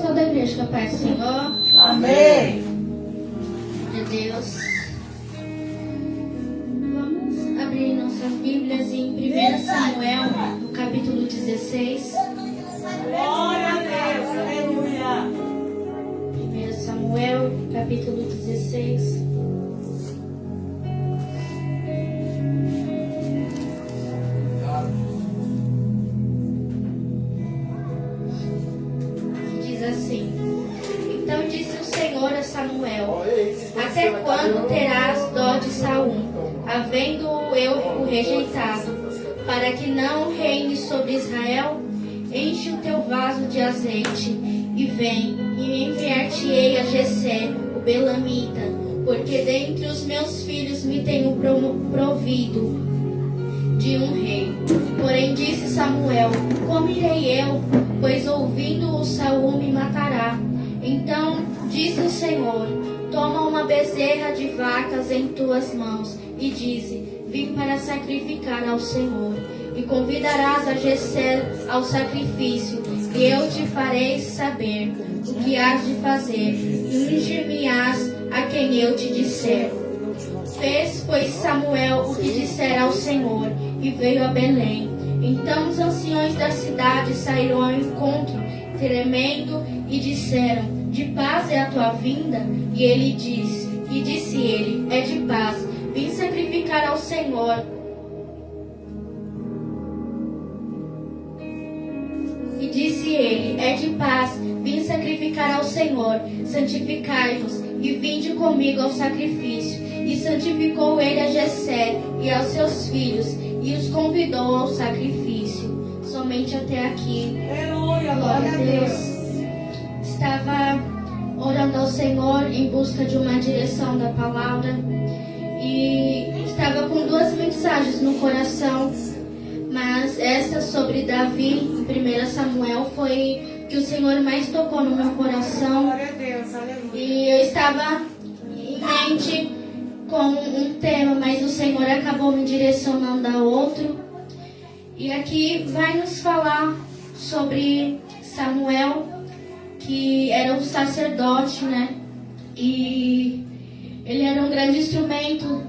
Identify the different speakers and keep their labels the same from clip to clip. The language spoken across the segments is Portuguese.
Speaker 1: Só da igreja que a paz do Senhor.
Speaker 2: Amém.
Speaker 1: De Deus. Vamos abrir nossas Bíblias em 1 Samuel, no capítulo 16.
Speaker 2: Glória a Deus. Aleluia.
Speaker 1: 1 Samuel, capítulo 16. Diz assim: Então disse o Senhor a Samuel: Até quando terás dó de Saul, havendo eu o rejeitado, para que não reine sobre Israel? Enche o teu vaso de azeite e vem, e enviar-te-ei a Jessé, o belamita, porque dentre os meus filhos me tenho provido de um rei. Porém disse Samuel: Como irei eu? Pois ouvindo-o Saul me matará. Então disse o Senhor: Toma uma bezerra de vacas em tuas mãos e dize: Vim para sacrificar ao Senhor. E convidarás a Jessé ao sacrifício, e eu te farei saber o que hás de fazer, e ungir-me-ás a quem eu te disser. Fez, pois, Samuel o que dissera ao Senhor, e veio a Belém. Então os anciões da cidade saíram ao encontro, tremendo, e disseram: De paz é a tua vinda? E disse ele: É de paz, vim sacrificar ao Senhor. E disse ele: É de paz, vim sacrificar ao Senhor. Santificai-vos e vinde comigo ao sacrifício. E santificou ele a Jessé e aos seus filhos, e os convidou ao sacrifício. Somente até aqui.
Speaker 2: Aleluia.
Speaker 1: Glória a Deus. Estava orando ao Senhor em busca de uma direção da palavra. E estava com duas mensagens no coração. Mas esta sobre Davi, em 1 Samuel, foi que o Senhor mais tocou no meu coração.
Speaker 2: Glória a Deus. Aleluia.
Speaker 1: E eu estava em mente com um tema, mas o Senhor acabou me direcionando a outro. E aqui vai nos falar sobre Samuel, que era um sacerdote, né? E ele era um grande instrumento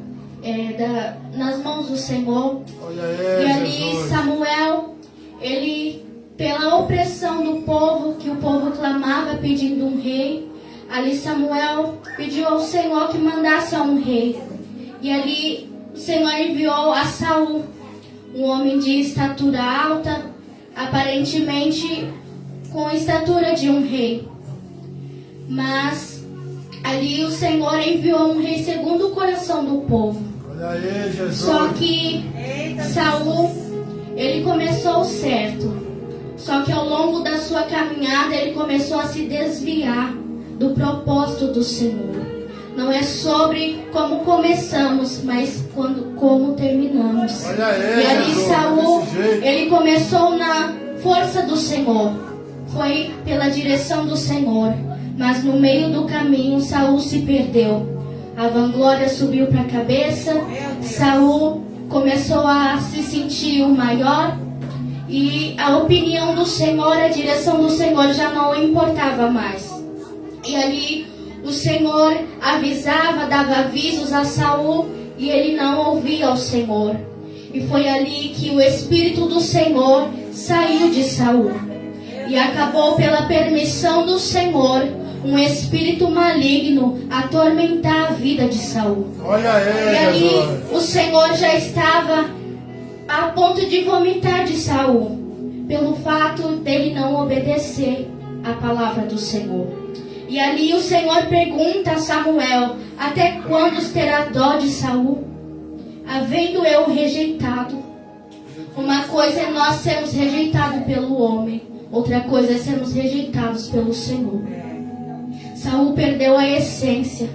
Speaker 1: nas mãos do Senhor.
Speaker 3: Olha aí,
Speaker 1: E ali
Speaker 3: Jesus.
Speaker 1: Samuel, ele, pela opressão do povo, que o povo clamava pedindo um rei, ali Samuel pediu ao Senhor que mandasse a um rei. E ali o Senhor enviou a Saul, um homem de estatura alta, aparentemente com a estatura de um rei. Mas ali o Senhor enviou um rei segundo o coração do povo.
Speaker 3: Olha aí, Jesus.
Speaker 1: Só que Saul, ele começou certo. Só que ao longo da sua caminhada ele começou a se desviar do propósito do Senhor. Não é sobre como começamos, mas como terminamos.
Speaker 3: Olha aí,
Speaker 1: E ali
Speaker 3: Jesus,
Speaker 1: Saul,
Speaker 3: desse jeito.
Speaker 1: ele começou na força do Senhor. Foi pela direção do Senhor. Mas no meio do caminho Saul se perdeu. A vanglória subiu para a cabeça. Saul começou a se sentir o maior. E a opinião do Senhor, a direção do Senhor já não importava mais. E ali o Senhor avisava, dava avisos a Saul, e ele não ouvia o Senhor. E foi ali que o Espírito do Senhor saiu de Saul. E acabou pela permissão do Senhor um espírito maligno atormentar a vida de Saul.
Speaker 3: Olha aí,
Speaker 1: E ali
Speaker 3: Jesus.
Speaker 1: o Senhor já estava a ponto de vomitar de Saul, pelo fato dele não obedecer a palavra do Senhor. E ali o Senhor pergunta a Samuel: Até quando terá dó de Saul, havendo eu rejeitado? Uma coisa é nós sermos rejeitados pelo homem, outra coisa é sermos rejeitados pelo Senhor. Saul perdeu a essência.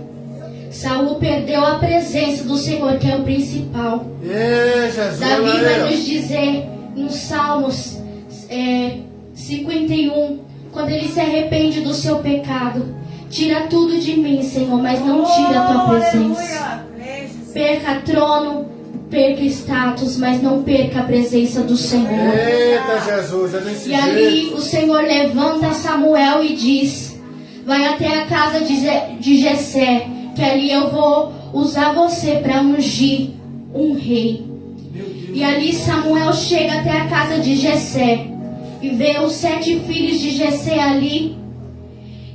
Speaker 1: Saul perdeu a presença do Senhor, que é o principal.
Speaker 3: Ei, Jesus.
Speaker 1: Davi
Speaker 3: olha
Speaker 1: vai
Speaker 3: aí.
Speaker 1: nos dizer no Salmos 51, quando ele se arrepende do seu pecado: Tira tudo de mim, Senhor, mas não tira a tua presença. Perca trono, perca status, mas não perca a presença do Senhor.
Speaker 3: Eita, Jesus, é desse
Speaker 1: E ali
Speaker 3: jeito.
Speaker 1: o Senhor levanta Samuel e diz: vai até a casa de Jessé, que ali eu vou usar você para ungir um rei. E ali Samuel chega até a casa de Jessé e vê os 7 filhos de Jessé ali.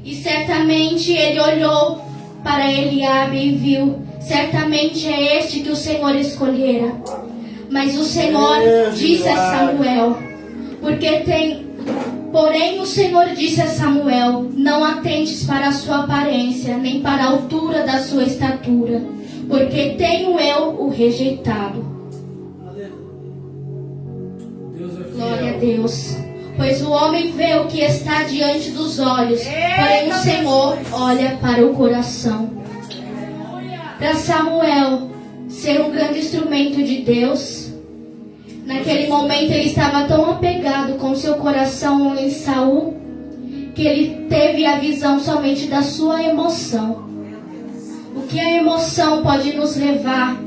Speaker 1: E certamente ele olhou para Eliabe e viu: certamente é este que o Senhor escolhera. Mas o Senhor disse a Samuel, porém o Senhor disse a Samuel: não atentes para a sua aparência, nem para a altura da sua estatura, porque tenho eu o rejeitado. Glória a Deus. Pois o homem vê o que está diante dos olhos, porém o Senhor olha para o coração. Para Samuel ser um grande instrumento de Deus, naquele momento ele estava tão apegado com seu coração em Saul, que ele teve a visão somente da sua emoção. O que a emoção pode nos levar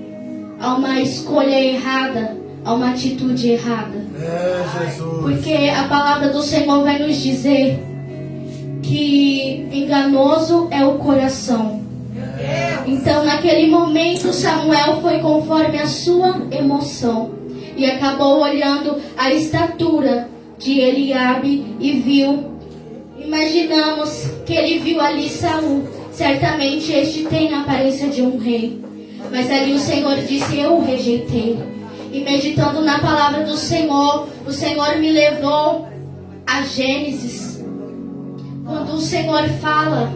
Speaker 1: a uma escolha errada, a uma atitude errada.
Speaker 3: Jesus.
Speaker 1: Porque a palavra do Senhor vai nos dizer que enganoso é o coração. Então naquele momento Samuel foi conforme a sua emoção e acabou olhando a estatura de Eliabe e viu, imaginamos que ele viu ali Saul. Certamente este tem a aparência de um rei, mas ali o Senhor disse: eu o rejeitei. E meditando na palavra do Senhor, o Senhor me levou a Gênesis, quando o Senhor fala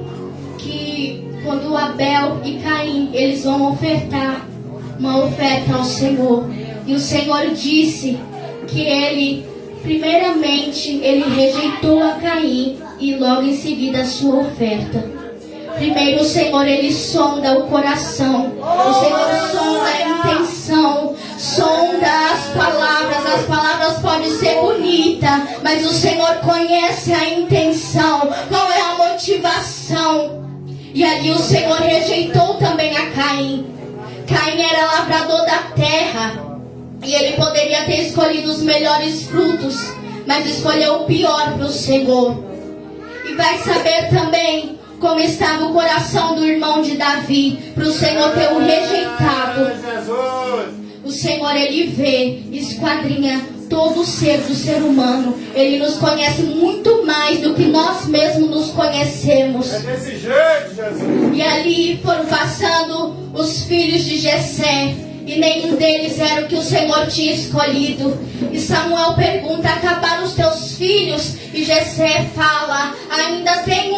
Speaker 1: que quando Abel e Caim, eles vão ofertar uma oferta ao Senhor. E o Senhor disse que ele, primeiramente, ele rejeitou a Caim e logo em seguida a sua oferta. Primeiro o Senhor, ele sonda o coração. O Senhor sonda a intenção, sonda as palavras. As palavras podem ser bonitas, mas o Senhor conhece a intenção. Qual é a motivação? E ali o Senhor rejeitou também a Caim. Caim era lavrador da terra e ele poderia ter escolhido os melhores frutos, mas escolheu o pior para o Senhor. E vai saber também como estava o coração do irmão de Davi, para o Senhor ter o rejeitado. O Senhor, ele vê, esquadrinha todo o ser do ser humano. Ele nos conhece muito mais do que nós mesmos nos conhecemos.
Speaker 3: É desse jeito, Jesus.
Speaker 1: E ali foram passando os filhos de Jessé, e nenhum deles era o que o Senhor tinha escolhido. E Samuel pergunta: acabaram os teus filhos? E Jessé fala: ainda tem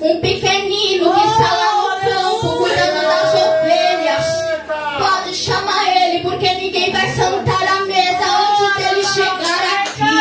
Speaker 1: um pequenino que está lá no campo cuidando das ovelhas. Pode chamar ele, porque ninguém vai sentar à mesa antes dele chegar aqui.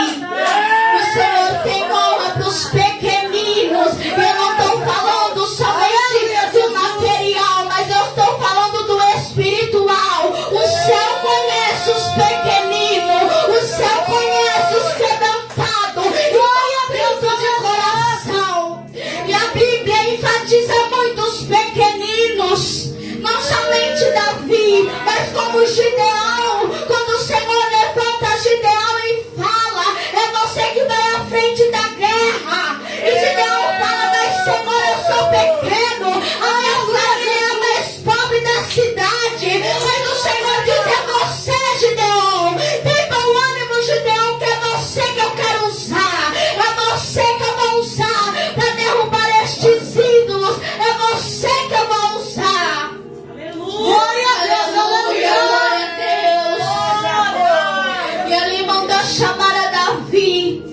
Speaker 1: O Senhor tem honra para os pequeninos. Eu não estou falando somente do material, mas eu estou falando do espiritual. O céu conhece os pequeninos, o céu conhece os quebrantados e o abrindo de coração. E a Bíblia enfatiza muito os pequeninos, não somente Davi, mas como Gideão. Quando o Senhor levanta Gideão e fala: é você que vai à frente da guerra. E Gideão fala: mas Senhor, eu sou pequeno, a minha família é a mais pobre da cidade. Mas o Senhor diz: é você, Gideão. Tem bom ânimo, Gideão, que é você que eu quero usar. É você que eu vou usar para derrubar estes ídolos. É você que eu vou usar. Glória a Deus, aleluia, glória a Deus. E ali mandou chamar a Davi.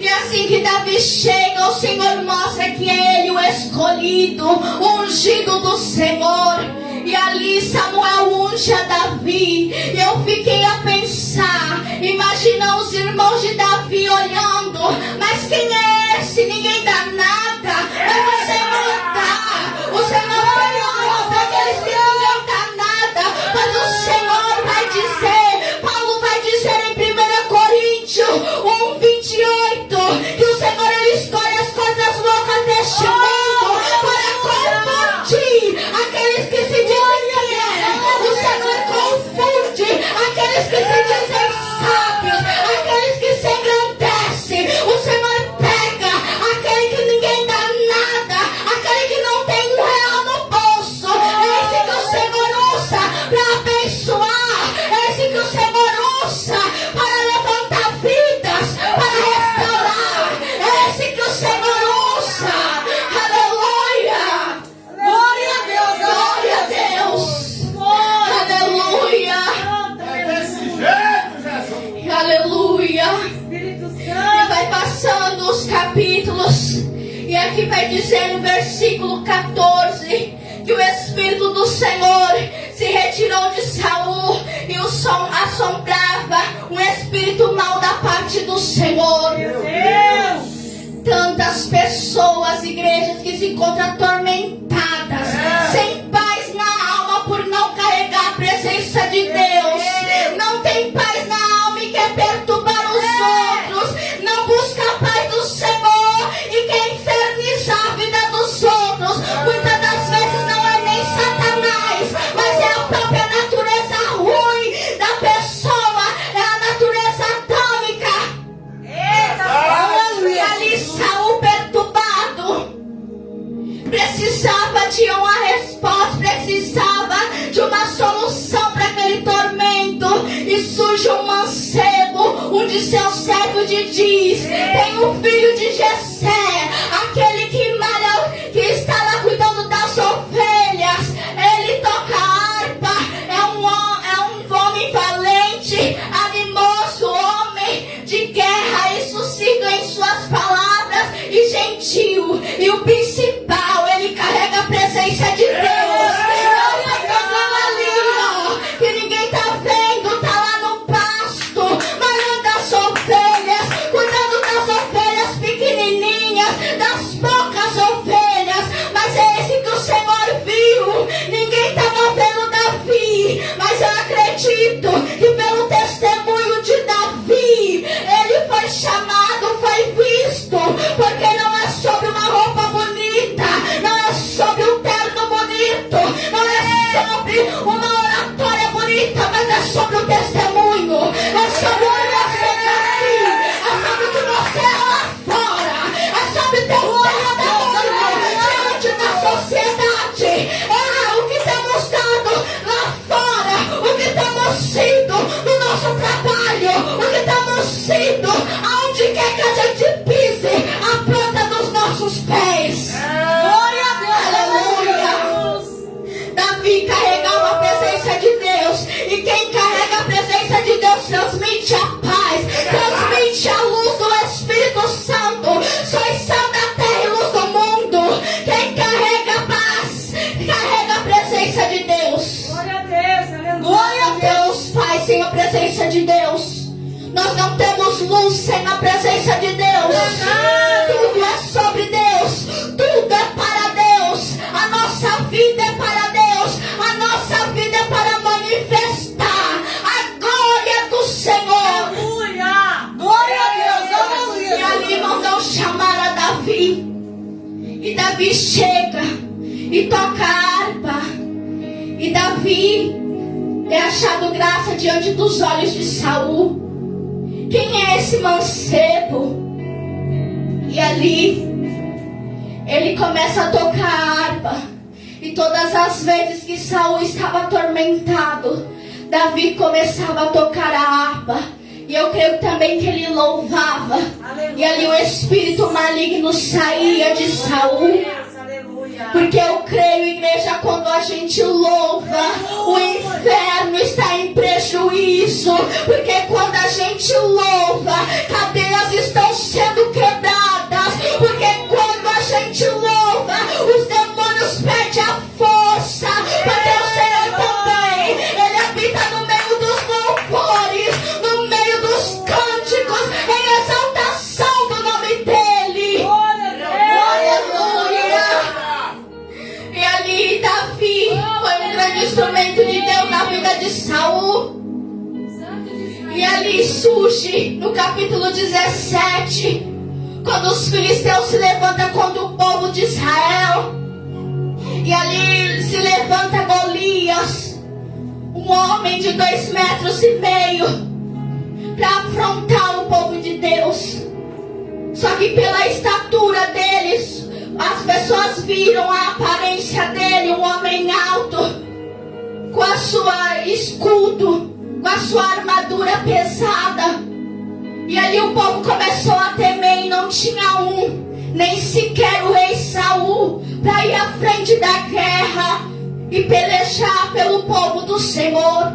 Speaker 1: E assim que Davi chega, o Senhor mostra que é ele o escolhido, o ungido do Senhor. E ali Samuel unge a Davi. E eu fiquei a pensar, imagina os irmãos de Davi olhando: mas quem é esse? Ninguém dá nada, mas o Senhor dá. O Senhor tem honra para aqueles que ninguém dá nada. Mas o Senhor vai dizer, Paulo vai dizer em 1 Coríntios 1:28, que o Senhor, ele escolhe as coisas loucas deste mundo para confundir aqueles que se dizem que é. O Senhor confunde capítulos. E aqui vai dizer no versículo 14 que o Espírito do Senhor se retirou de Saul e o som assombrava um espírito mau da parte do Senhor.
Speaker 2: Meu Deus!
Speaker 1: Tantas pessoas, igrejas que se encontram atormentadas, sem paz na alma por não carregar a presença de Deus. Não tem paz na alma e quer perturbar os outros. Não busca a paz do Senhor e quer infernizar a vida dos outros. Muitas das vezes não é nem Satanás, mas é a própria natureza ruim da pessoa, é a natureza atômica. E ali Saul perturbado precisava de uma resposta, precisava de uma solução para aquele tormento. E surge um mancebo, um de seus servos de diz: tem um filho de Jessé, aquele que malha, que está lá cuidando das ovelhas. Ele toca harpa, é um homem valente, animoso, homem de guerra. Isso siga em suas palavras e gentil. E o principal, ele carrega a presença de Deus. Que ninguém tá vendo, tá lá no pasto, malhando as ovelhas, cuidando das ovelhas pequenininhas, das poucas ovelhas. Mas é esse que o Senhor viu. Ninguém tava vendo Davi, mas eu acredito que pelo testemunho de Davi, ele foi chamado, foi visto, porque não é sobre uma roupa bonita, não é sobre um terno bonito, não é sobre uma oratória bonita, mas é sobre o testemunho, é sobre o que você está aqui, é sobre o que você é lá fora, é sobre o teu testemunho diante da sociedade, é o que temos dado lá fora, o que temos sido no nosso trabalho, o que temos sido aonde quer que a gente pise a planta dos nossos pés. Glória a Deus, aleluia. Davi carregava a presença de Deus, e quem carrega a presença de Deus transmite a paz, transmite a luz do Espírito Santo. Sois sal da terra e luz do mundo. Quem carrega a paz, carrega a presença de Deus.
Speaker 2: Glória a Deus, aleluia.
Speaker 1: Glória a Deus, Pai, sem a presença de Deus. Nós não temos luz sem a presença de Deus. Tudo é sobre Deus, tudo é para Deus. A nossa vida é para Deus, a nossa vida é para manifestar a glória do Senhor.
Speaker 2: Aleluia.
Speaker 1: Glória a Deus, aleluia. E ali mandou chamar a Davi. E Davi chega e toca a harpa. E Davi é achado graça diante dos olhos de Saul. Quem é esse mancebo? E ali ele começa a tocar a harpa. E todas as vezes que Saul estava atormentado, Davi começava a tocar a harpa. E eu creio também que ele louvava.
Speaker 2: Aleluia.
Speaker 1: E ali o espírito maligno saía de Saul.
Speaker 2: Aleluia.
Speaker 1: Porque eu creio, igreja, quando a gente louva, o inferno está em prejuízo. Porque quando a gente louva, cadeias estão sendo quebradas. Porque quando a gente louva, os demônios perdem a força. Porque o Senhor também, Ele habita no meio dos louvores, no meio dos cânticos, em exaltação do nome dEle. Aleluia. E ali Davi foi um grande instrumento de Deus na vida de Saul. E ali surge no capítulo 17, quando os filisteus se levantam contra o povo de Israel. E ali se levanta Golias, um homem de 2,5 metros, para afrontar o povo de Deus. Só que pela estatura deles, as pessoas viram a aparência dele, um homem alto, com a sua escudo, com a sua armadura pesada. E ali o povo começou a temer, e não tinha nem sequer o rei Saul para ir à frente da guerra e pelejar pelo povo do Senhor.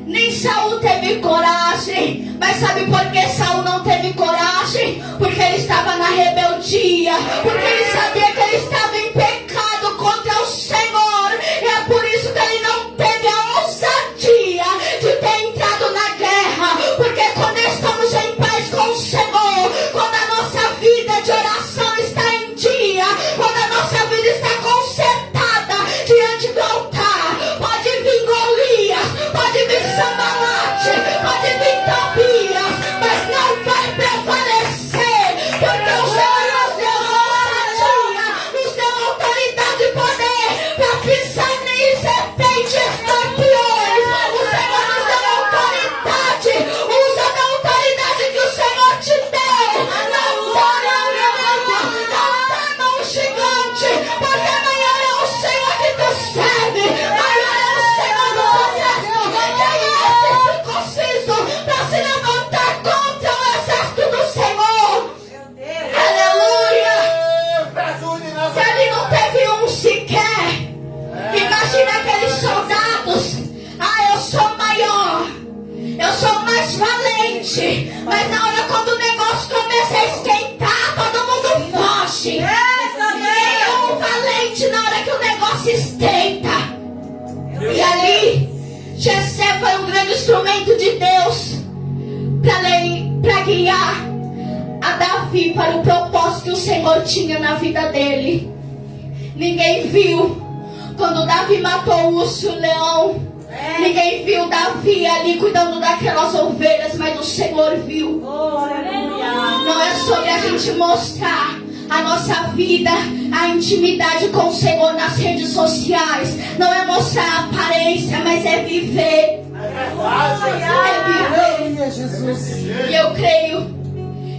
Speaker 1: Nem Saul teve coragem. Mas sabe por que Saul não teve coragem? Porque ele estava na rebeldia. Porque ele sabia que ele estava em pecado contra o Senhor. E é por isso que ele não teve a ousadia de ter entrado na guerra. Porque quando estamos em paz com o Senhor, quando a nossa vida de oração está em dia, quando a nossa vida está consertada diante do altar, pode vir Golias, pode vir Sambalate, pode vir Tobias, mas não vai prevalecer, porque o Senhor nos deu ousadia, nos deu autoridade e poder para pisar em serpentes e escorpiões. O Senhor nos deu autoridade. Usa da autoridade que o Senhor te deu. Não toma um gigante, porque maior é o Senhor que tu serve, maior é o Senhor do exército. Quem é esse circunciso para se levantar contra o exército do Senhor?
Speaker 2: Meu Deus.
Speaker 1: Aleluia!
Speaker 3: Jesus de
Speaker 1: Se
Speaker 3: Nazaré.
Speaker 1: ele não teve um sequer, imagina aqueles soldados. Ah, eu sou maior, eu sou mais valente. Mas na hora quando o negócio começa a esquentar, todo mundo foge. Quem é um valente na hora que o negócio esquenta? E ali, Jessé foi um grande instrumento de Deus para guiar a Davi para o propósito que o Senhor tinha na vida dele. Ninguém viu quando Davi matou o urso e o leão. Ninguém viu Davi ali cuidando daquelas ovelhas, mas o Senhor viu.
Speaker 2: Oh, aleluia.
Speaker 1: Não é sobre a gente mostrar a nossa vida, a intimidade com o Senhor nas redes sociais. Não é mostrar a aparência, mas é viver. É viver.
Speaker 4: Jesus.
Speaker 1: E eu creio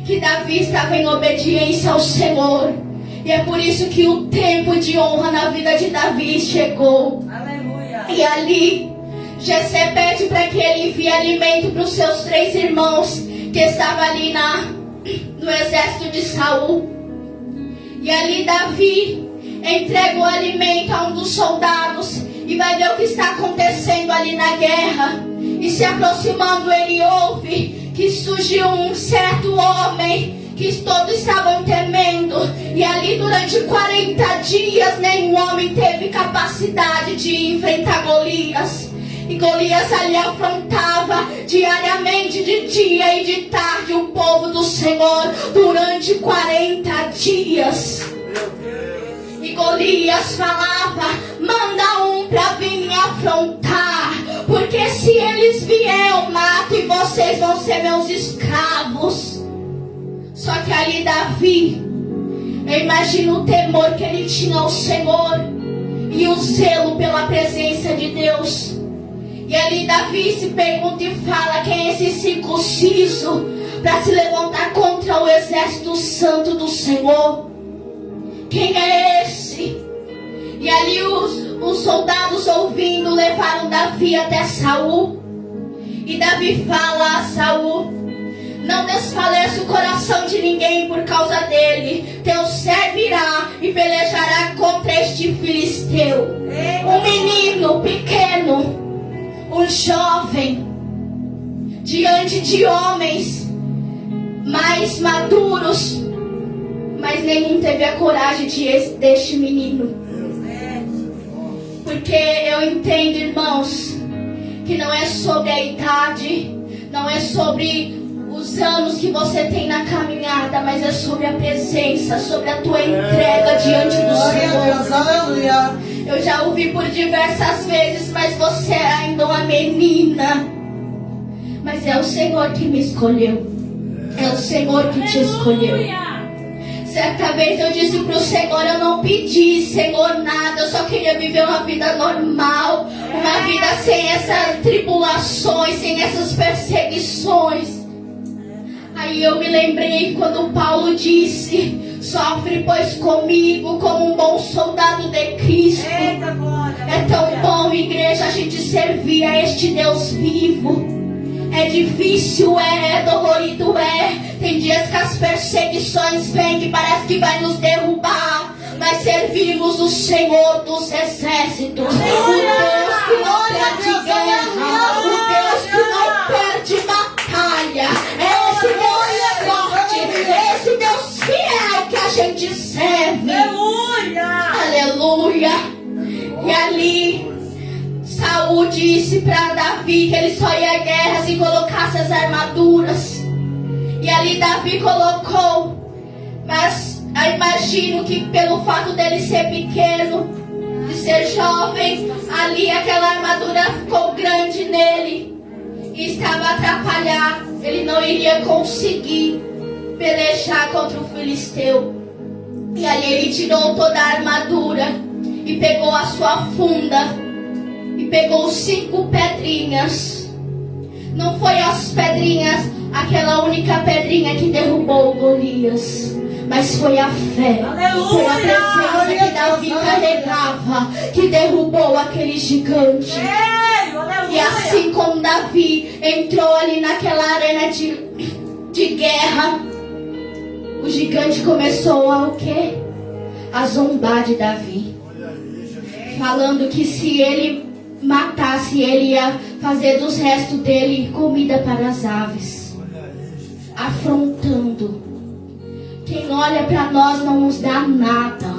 Speaker 1: que Davi estava em obediência ao Senhor. E é por isso que o tempo de honra na vida de Davi chegou.
Speaker 2: Aleluia.
Speaker 1: E ali, Jessé pede para que ele envie alimento para os seus 3 irmãos que estavam ali no exército de Saul. E ali Davi entrega o alimento a um dos soldados e vai ver o que está acontecendo ali na guerra. E se aproximando, ele ouve que surgiu um certo homem que todos estavam temendo. E ali durante 40 dias nenhum homem teve capacidade de enfrentar Golias. E Golias ali afrontava diariamente, de dia e de tarde, o povo do Senhor durante 40 dias. E Golias falava: manda um para vir me afrontar, porque se eles vier eu mato e vocês vão ser meus escravos. Só que ali Davi, eu imagino o temor que ele tinha ao Senhor e o zelo pela presença de Deus. E ali Davi se pergunta e fala: quem é esse circunciso para se levantar contra o exército santo do Senhor? Quem é esse? E ali os soldados, ouvindo, levaram Davi até Saul. E Davi fala a Saul: não desfaleça o coração de ninguém por causa dele. Teu servo irá e pelejará contra este filisteu. Um menino pequeno, um jovem, diante de homens mais maduros, mas nenhum teve a coragem deste menino. Porque eu entendo, irmãos, que não é sobre a idade, não é sobre os anos que você tem na caminhada, mas é sobre a presença, sobre a tua entrega diante do
Speaker 4: Glória a Deus,
Speaker 1: Senhor.
Speaker 4: aleluia.
Speaker 1: Eu já ouvi por diversas vezes: mas você é ainda uma menina. Mas é o Senhor que me escolheu. É o Senhor que te escolheu. Certa vez eu disse para o Senhor: eu não pedi, Senhor, nada. Eu só queria viver uma vida normal, uma vida sem essas tribulações, sem essas perseguições. Aí eu me lembrei quando Paulo disse: sofre, pois, comigo como um bom soldado de Cristo.
Speaker 2: Eita, glória.
Speaker 1: É tão bom, igreja, a gente servir a este Deus vivo. É difícil, é dolorido, tem dias que as perseguições vêm que parece que vai nos derrubar, mas servimos o Senhor dos exércitos, o Deus que não perde guerra, o Deus serve.
Speaker 2: Aleluia.
Speaker 1: Aleluia. E ali Saul disse para Davi que ele só ia à guerra se colocasse as armaduras. E ali Davi colocou. Mas eu imagino que pelo fato dele ser pequeno, de ser jovem, ali aquela armadura ficou grande nele e estava atrapalhado. Ele não iria conseguir pelejar contra o filisteu. E ali ele tirou toda a armadura e pegou a sua funda e pegou 5 pedrinhas. Não foi as pedrinhas, aquela única pedrinha que derrubou Golias, mas foi a fé.
Speaker 2: Aleluia!
Speaker 1: Foi a presença que Davi carregava que derrubou aquele gigante.
Speaker 2: Aleluia!
Speaker 1: E assim como Davi entrou ali naquela arena de guerra, o gigante começou a o quê? A zombar de Davi, falando que se ele matasse, ele ia fazer dos restos dele comida para as aves, afrontando. Quem olha para nós não nos dá nada,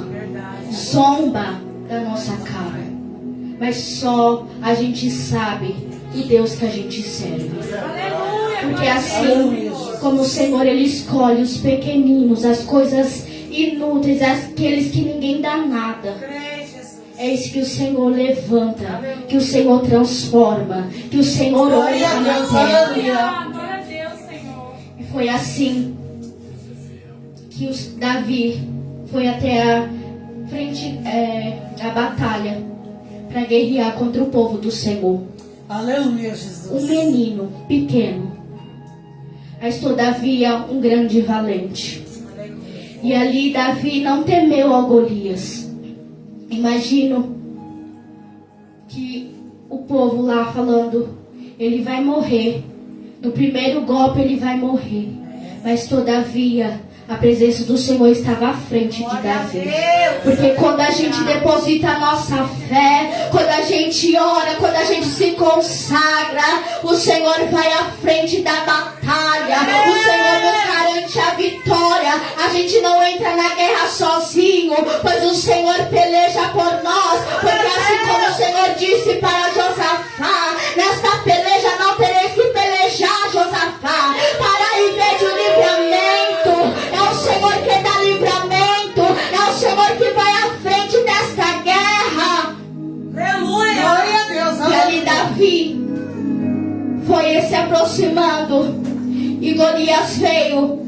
Speaker 1: zomba da nossa cara, mas só a gente sabe o Deus que a gente serve. Porque assim como o Senhor, Ele escolhe os pequeninos, as coisas inúteis, aqueles que ninguém dá nada. É isso que o Senhor levanta, que o Senhor transforma, que o Senhor honra na terra. E foi assim que Davi foi até a frente da batalha para guerrear contra o povo do Senhor.
Speaker 4: Aleluia, Jesus.
Speaker 1: Um menino pequeno, mas todavia um grande valente. E ali Davi não temeu a Golias. Imagino que o povo lá falando, ele vai morrer. No primeiro golpe ele vai morrer. Mas todavia a presença do Senhor estava à frente de Davi. Porque quando a gente deposita a nossa fé, quando a gente ora, quando a gente se consagra, o Senhor vai à frente da batalha. O Senhor nos garante a vitória. A gente não entra na guerra sozinho, pois o Senhor peleja por nós. Porque assim como o Senhor disse para Josafá, nesta peleja não tereis que pelejar, Josafá, para ir ver de um livramento. É o Senhor que dá livramento. É o Senhor que vai à frente desta guerra.
Speaker 2: Aleluia!
Speaker 4: Glória a Deus.
Speaker 1: E ali Davi foi se aproximando e Golias veio.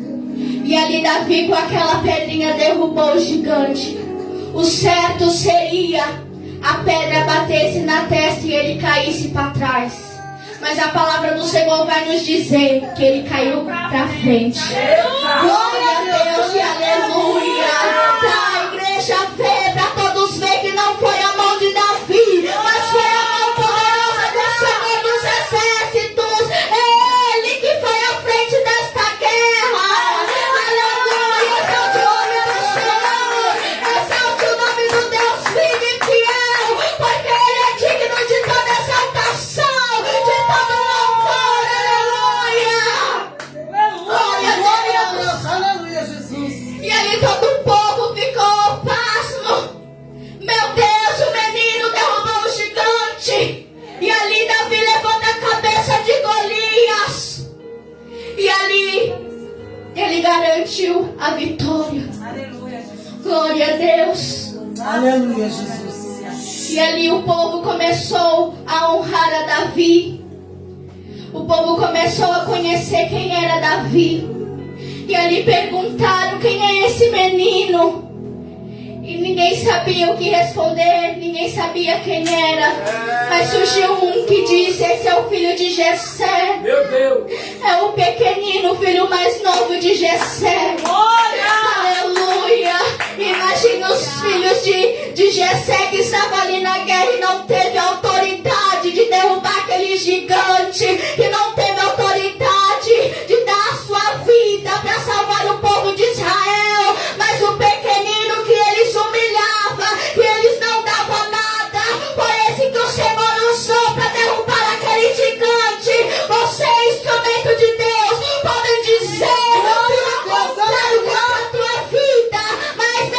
Speaker 1: E ali Davi com aquela pedrinha derrubou o gigante. O certo seria a pedra batesse na testa e ele caísse para trás. Mas a palavra do Senhor vai nos dizer que ele caiu para frente. Glória a Deus e aleluia. Para a igreja ver, para todos ver que não foi a mão de Davi, mas foi a mão poderosa do Senhor dos exércitos. É Ele que foi à frente desta guerra. Aleluia. Exalte o nome do Senhor. Exalte o nome do Deus vivo e fiel, porque Ele é digno de toda exaltação, de todo louvor. Aleluia.
Speaker 4: Glória a Deus. Aleluia, Jesus.
Speaker 1: E ali todo o povo ficou pasmo. Meu Deus, o menino derrubou o gigante. E ali Davi levanta a cabeça de Golias. E ali ele garantiu a vitória.
Speaker 2: Aleluia, Jesus.
Speaker 1: Glória a Deus.
Speaker 4: Aleluia, Jesus.
Speaker 1: E ali o povo começou a honrar a Davi. O povo começou a conhecer quem era Davi. E ali perguntaram: quem é esse menino? E ninguém sabia o que responder, ninguém sabia quem era. Mas surgiu um que disse: esse é o filho de Jessé.
Speaker 3: Meu Deus!
Speaker 1: É o pequenino, o filho mais novo de Jessé. Aleluia! Imagina os filhos de Jessé que estavam ali na guerra e não teve autoridade de derrubar aquele gigante, que não teve autoridade de dar a sua vida para salvar o povo de Israel. Mas o pequenino que eles humilhavam, que eles não davam nada, foi esse que o Senhor usou para derrubar aquele gigante. Você é instrumento de Deus. Podem dizer tudo ao contrário contra a tua vida, mas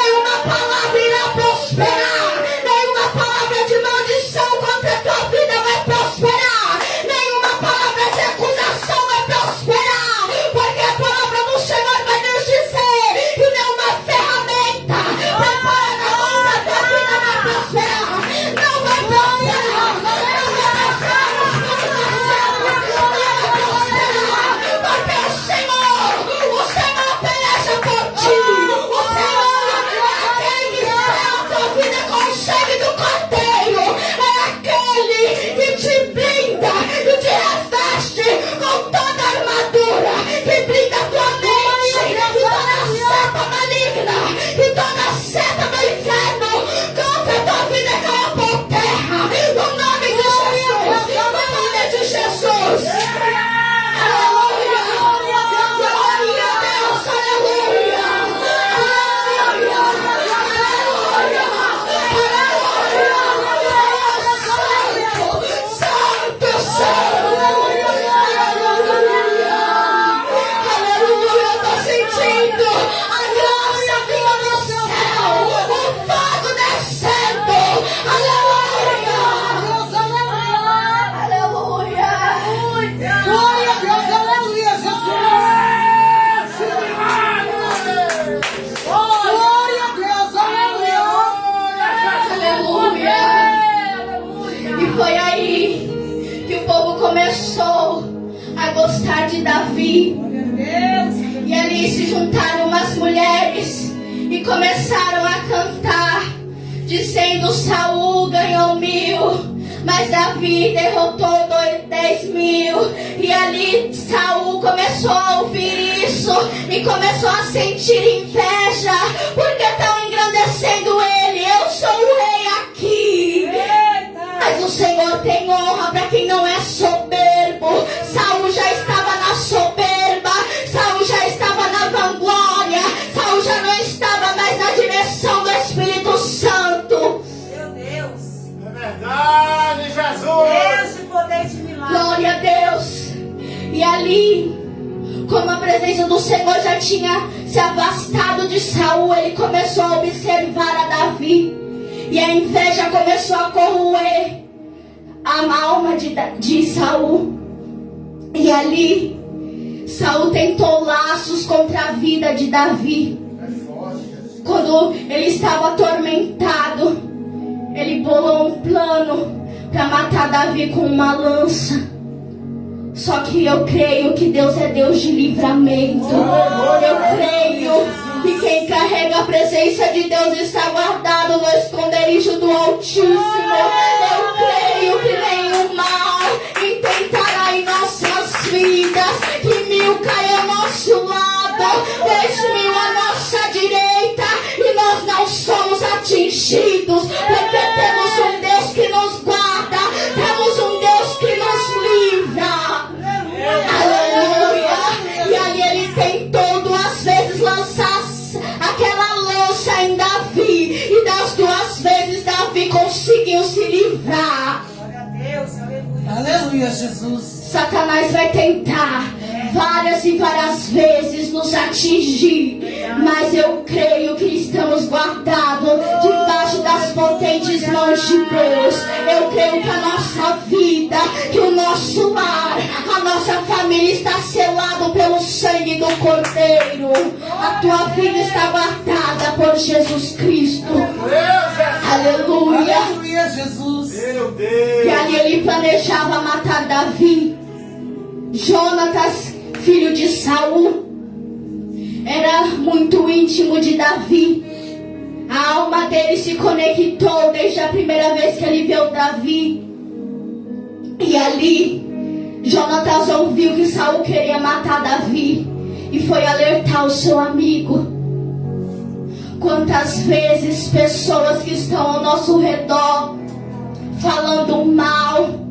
Speaker 1: de Davi.
Speaker 2: Glória a Deus.
Speaker 1: E ali se juntaram umas mulheres e começaram a cantar, dizendo: Saul ganhou 1000, mas Davi derrotou 10.000. E ali Saul começou a ouvir isso e começou a sentir inveja, porque estão engrandecendo ele. Eu sou o rei aqui. Mas o Senhor tem honra para quem não é soberbo. Saul já estava na soberba, Saul já estava na vanglória, Saul já não estava mais na direção do Espírito Santo.
Speaker 2: Meu Deus.
Speaker 3: É verdade, Jesus.
Speaker 2: Deus de poder de milagre.
Speaker 1: Glória a Deus. E ali, como a presença do Senhor já tinha se afastado de Saul, ele começou a observar a Davi. E a inveja começou a corroer a alma de Saul. E ali, Saul tentou laços contra a vida de Davi.
Speaker 3: É forte, Jesus.
Speaker 1: Quando ele estava atormentado, ele bolou um plano para matar Davi com uma lança. Só que eu creio que Deus é Deus de livramento. Eu creio que quem carrega a presença de Deus está guardado no esconderijo do Altíssimo. Eu creio que nenhum mal intentará em nossas vidas. Que 1000 cai ao nosso lado, 10.000 à nossa direita, e nós não somos atingidos, porque temos um Deus que nos guarda, temos um Deus que nos livra. Aleluia. E aí ele tentou 2 vezes lançar aquela lança em Davi, e das 2 vezes Davi conseguiu se livrar.
Speaker 2: Glória a Deus. Aleluia.
Speaker 4: Aleluia, Jesus.
Speaker 1: Satanás vai tentar várias e várias vezes nos atingir, mas eu creio que estamos guardados debaixo das potentes mãos de Deus. Eu creio que a nossa vida, que o nosso lar, a nossa família está selado pelo sangue do Cordeiro. A tua vida está guardada por Jesus Cristo. Aleluia.
Speaker 4: Aleluia, Jesus.
Speaker 3: Meu Deus.
Speaker 1: E ali ele planejava matar Davi. Jonatas, filho de Saul, era muito íntimo de Davi. A alma dele se conectou desde a primeira vez que ele viu Davi. E ali, Jonatas ouviu que Saul queria matar Davi e foi alertar o seu amigo. Quantas vezes pessoas que estão ao nosso redor falando mal,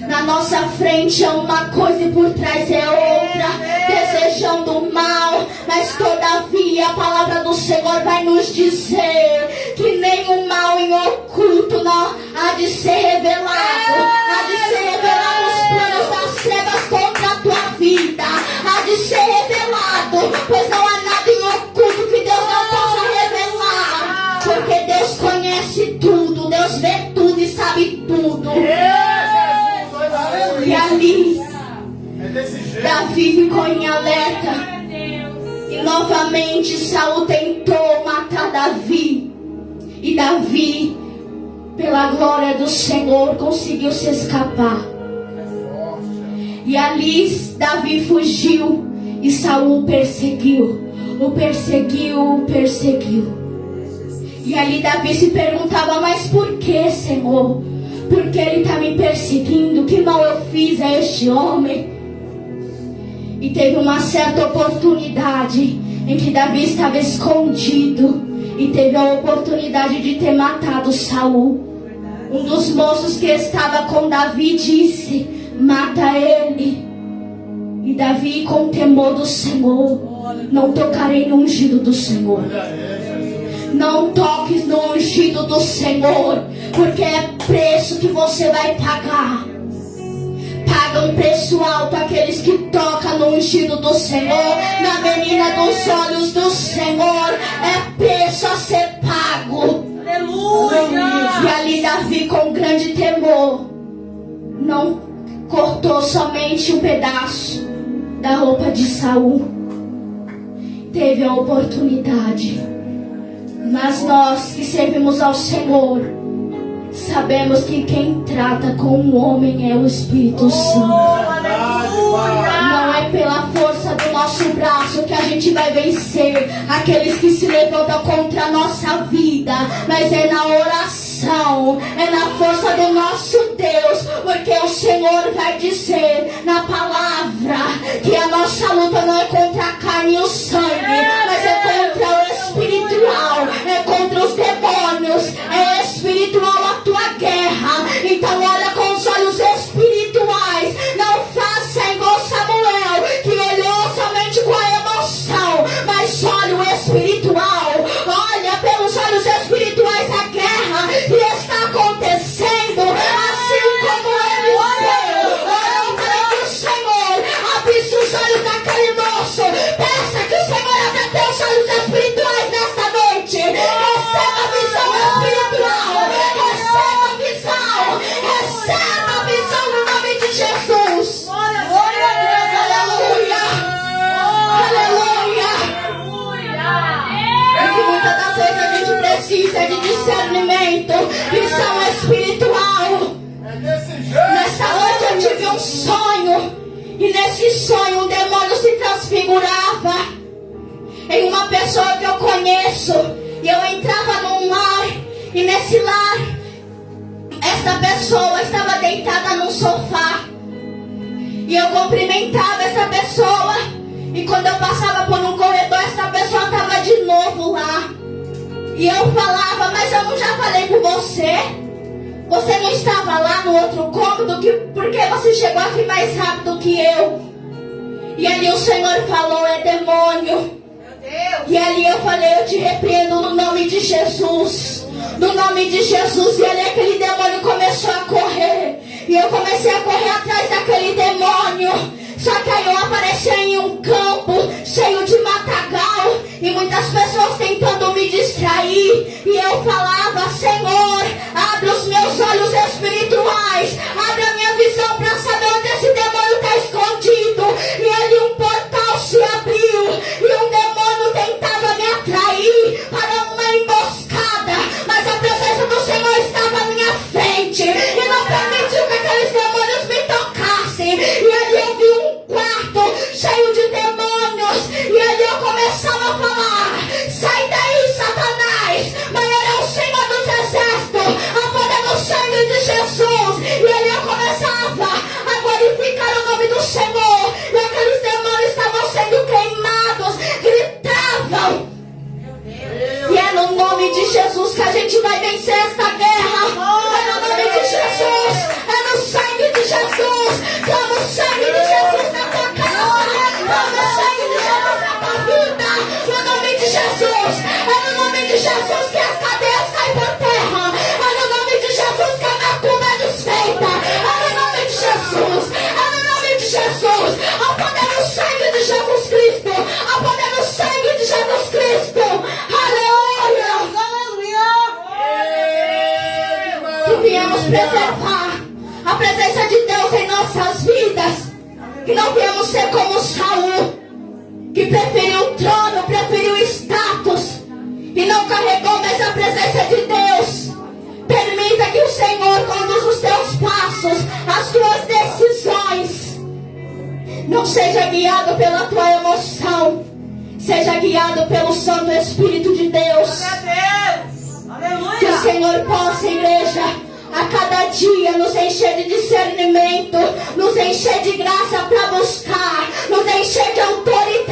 Speaker 1: na nossa frente é uma coisa e por trás é outra, desejando mal, mas todavia a palavra do Senhor vai nos dizer que nenhum mal em oculto não há de ser revelado, há de ser revelado os planos das trevas contra a tua vida, há de ser revelado, pois não há nada em oculto que Deus não possa revelar, porque Deus conhece tudo, Deus vê tudo e sabe tudo. E ali,
Speaker 3: É desse jeito.
Speaker 1: Davi ficou em alerta. E novamente Saul tentou matar Davi. E Davi, pela glória do Senhor, conseguiu se escapar. E ali Davi fugiu e Saul perseguiu. O perseguiu. E ali Davi se perguntava: mas por que, Senhor? Porque ele está me perseguindo? Que mal eu fiz a este homem? E teve uma certa oportunidade em que Davi estava escondido e teve a oportunidade de ter matado Saul. Um dos moços que estava com Davi disse: mata ele. E Davi, com temor do Senhor: não tocarei no ungido do Senhor. Não toques no ungido do Senhor, porque é preço que você vai pagar. Paga um preço alto aqueles que tocam no ungido do Senhor, na menina dos olhos do Senhor. É preço a ser pago.
Speaker 2: Aleluia.
Speaker 1: E ali Davi, com grande temor, não cortou somente um pedaço da roupa de Saul. Teve a oportunidade. Mas nós que servimos ao Senhor sabemos que quem trata com o homem é o Espírito Santo.
Speaker 2: Aleluia.
Speaker 1: Não é é pela força do nosso braço que a gente vai vencer aqueles que se levantam contra a nossa vida, mas é na oração, é na força do nosso Deus, porque o Senhor vai dizer na palavra que a nossa luta não é contra a carne e o sangue, mas é contra o espiritual, é contra os demônios, é espiritual a tua guerra. Então olha com os olhos espirituais, não faça igual Samuel, que olhou somente com a emoção, mas olha o espiritual, olha pelos olhos espirituais a guerra que está acontecendo, assim como Eliseu orou para que o Senhor abrisse os olhos daquele moço. Peça que o Senhor abra teus olhos espirituais nesta noite. Receba a visão espiritual, receba a visão, receba a visão no nome de Jesus.
Speaker 2: Glória a Deus.
Speaker 1: Aleluia, porque muitas das vezes a gente precisa de discernimento, visão espiritual.
Speaker 3: É desse jeito.
Speaker 1: Nesta noite eu tive um sonho, e nesse sonho um demônio se transfigurava em uma pessoa que eu conheço, e eu entrava num lar, e nesse lar esta pessoa estava deitada num sofá, e eu cumprimentava essa pessoa, e quando eu passava por um corredor, essa pessoa estava de novo lá, e eu falava: mas eu não já falei com você? Você não estava lá no outro cômodo? Por que você chegou aqui mais rápido que eu? E ali o Senhor falou: é demônio. E ali eu falei: eu te repreendo no nome de Jesus, no nome de Jesus. E ali aquele demônio começou a correr, e eu comecei a correr atrás daquele demônio. Só que aí eu apareci em um campo cheio de matagal, e muitas pessoas tentando me distrair, e eu falava: Senhor, abre os meus olhos espirituais, abre a minha visão para saber onde esse demônio está escondido. E ali um portal se abriu, e um demônio tentava me atrair para uma emboscada, mas a presença do Senhor estava à minha frente e não permitiu que aqueles demônios me tocassem. E ali eu vi um quarto cheio de demônios, e ali eu começava a falar: sai daí, Satanás, maior é o Senhor dos exércitos, a poder no sangue de Jesus. E ali eu começava a glorificar o nome do Senhor, e aqueles demônios estavam sendo queimados, gritavam. E é no nome de Jesus que a gente vai vencer esta guerra. É no nome de Jesus, é no sangue de Jesus. Clama o sangue de Jesus na tua casa, clama o sangue de Jesus na tua vida, no nome de Jesus. É no nome de Jesus que as cadeias caem por terra, é no nome de Jesus que a macumba é desfeita, é no nome de Jesus, é no nome de Jesus. Ao poder do sangue de Jesus Cristo, ao poder do sangue de Jesus Cristo. Aleluia. Que viemos preservar a presença de Deus em nossas vidas, que não viemos ser como Saul, que preferiu o trono, preferiu o status e não carregou mais a presença de Deus. Permita que o Senhor conduza os teus passos, as tuas decisões. Não seja guiado pela tua emoção, seja guiado pelo Santo Espírito de Deus. Que o Senhor possa, igreja, a cada dia nos encher de discernimento, nos encher de graça para buscar, nos encher de autoridade